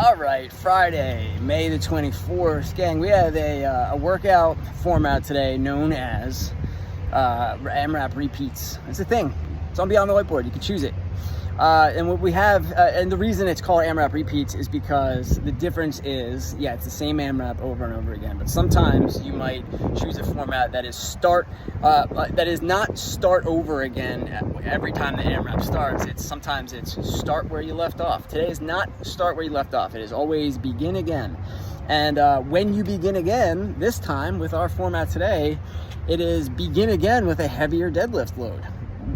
All right, Friday, May the 24th. Gang, we have a workout format today known as AMRAP repeats. It's a thing. It's on Beyond the Whiteboard. You can choose it. And what we have, and the reason it's called AMRAP repeats is because the difference is, it's the same AMRAP over and over again. But sometimes you might choose a format that is not start over again every time the AMRAP starts. Sometimes it's start where you left off. Today is not start where you left off. It is always begin again. And when you begin again, this time with our format today, it is begin again with a heavier deadlift load.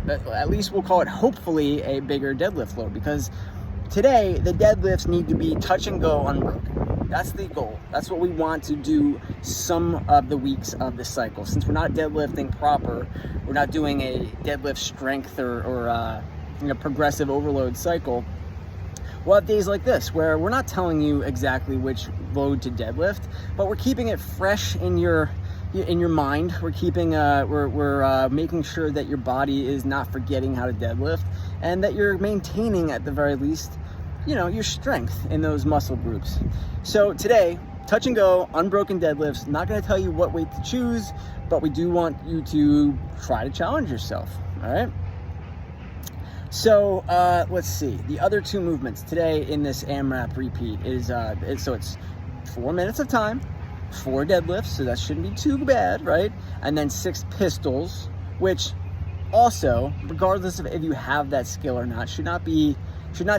At least we'll call it hopefully a bigger deadlift load, because today the deadlifts need to be touch and go unbroken. That's the goal. That's what we want to do some of the weeks of the cycle. Since we're not deadlifting proper, we're not doing a deadlift strength or progressive overload cycle. We'll have days like this where we're not telling you exactly which load to deadlift, but we're keeping it fresh in your mind. We're keeping we're making sure that your body is not forgetting how to deadlift, and that you're maintaining at the very least your strength in those muscle groups. So today, touch and go unbroken deadlifts. Not going to tell you what weight to choose, but we do want you to try to challenge yourself. All right, so let's see the other two movements today in this AMRAP repeat is it's 4 minutes of time, 4 deadlifts, so that shouldn't be too bad, right? And then 6 pistols, which also, regardless of if you have that skill or not, should not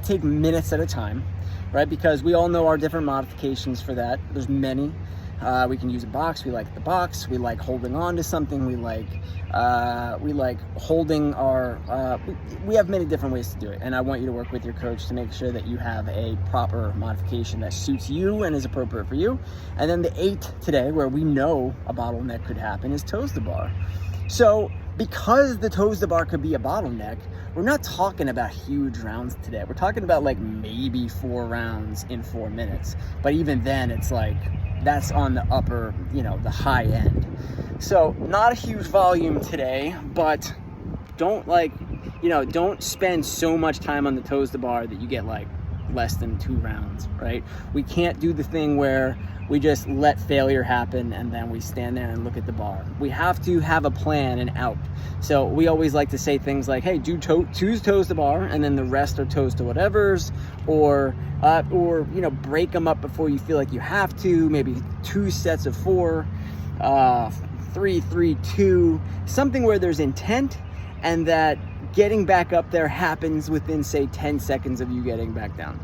take minutes at a time, right? Because we all know our different modifications for that. There's many. We can use a box. We like the box. We like holding on to something. We like holding our, we have many different ways to do it. And I want you to work with your coach to make sure that you have a proper modification that suits you and is appropriate for you. And then the 8 today, where we know a bottleneck could happen, is toes to bar. So because the toes to bar could be a bottleneck, we're not talking about huge rounds today. We're talking about like maybe 4 rounds in 4 minutes. But even then, it's like, that's on the upper, the high end. So not a huge volume today, but don't don't spend so much time on the toes to bar that you get like less than 2 rounds, right? We can't do the thing where we just let failure happen and then we stand there and look at the bar. We have to have a plan and out. So we always like to say things like, hey, do 2 toes to bar and then the rest are toes to whatevers, or break them up before you feel like you have to, maybe 2 sets of 4, 3, 3, 2, something where there's intent and that getting back up there happens within, say, 10 seconds of you getting back down.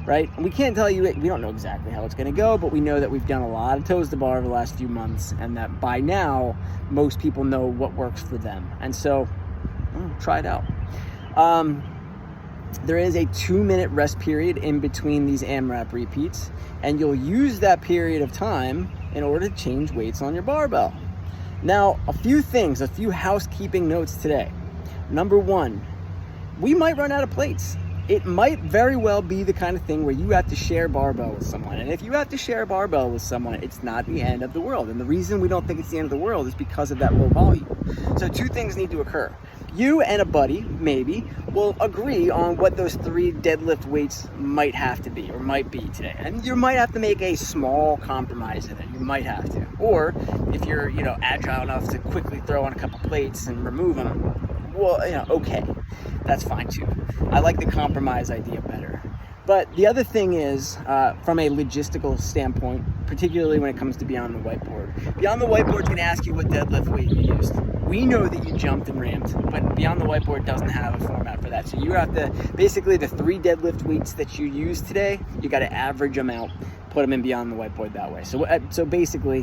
Right? And we can't tell you, we don't know exactly how it's going to go, but we know that we've done a lot of toes to bar over the last few months, and that by now, most people know what works for them. And so, try it out. There is a 2-minute rest period in between these AMRAP repeats, and you'll use that period of time in order to change weights on your barbell. Now, a few housekeeping notes today. Number 1, we might run out of plates. It might very well be the kind of thing where you have to share barbell with someone. And if you have to share barbell with someone, it's not the end of the world. And the reason we don't think it's the end of the world is because of that low volume. So 2 things need to occur. You and a buddy, maybe, will agree on what those 3 deadlift weights might have to be or might be today. And you might have to make a small compromise in it. You might have to. Or if you're, agile enough to quickly throw on a couple plates and remove them, well, okay, that's fine too. I like the compromise idea better. But the other thing is, from a logistical standpoint, particularly when it comes to Beyond the Whiteboard, Beyond the Whiteboard's going to ask you what deadlift weight you used. We know that you jumped and ramped, but Beyond the Whiteboard doesn't have a format for that. So you have to, basically the 3 deadlift weights that you use today, you got to average them out, put them in Beyond the Whiteboard that way. So basically,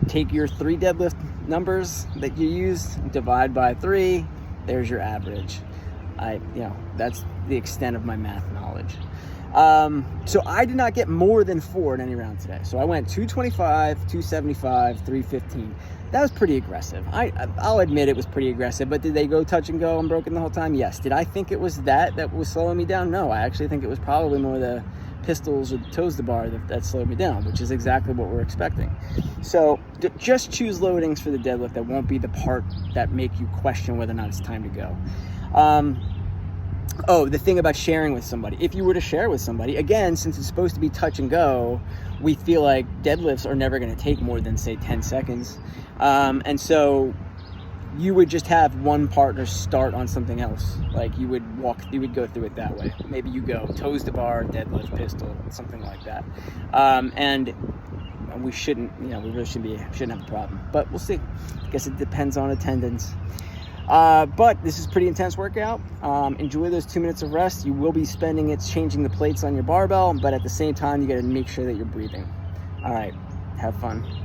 take your 3 deadlift numbers that you used, divide by 3, there's your average. That's the extent of my math knowledge. So I did not get more than 4 in any round today. So I went 225, 275, 315. That was pretty aggressive. I'll admit it was pretty aggressive, but did they go touch and go unbroken the whole time? Yes. Did I think it was that was slowing me down? No, I actually think it was probably more the pistols or the toes to bar that slowed me down, which is exactly what we're expecting. So just choose loadings for the deadlift that won't be the part that make you question whether or not it's time to go. Oh, the thing about sharing with somebody. If you were to share with somebody, again, since it's supposed to be touch and go, we feel like deadlifts are never going to take more than, say, 10 seconds. And so you would just have one partner start on something else. Like you would go through it that way. Maybe you go toes to bar, deadlift, pistol, something like that. And we shouldn't, we really shouldn't have a problem. But we'll see. I guess it depends on attendance. But this is a pretty intense workout. Enjoy those 2 minutes of rest. You will be spending it changing the plates on your barbell, but at the same time, you got to make sure that you're breathing. All right, have fun.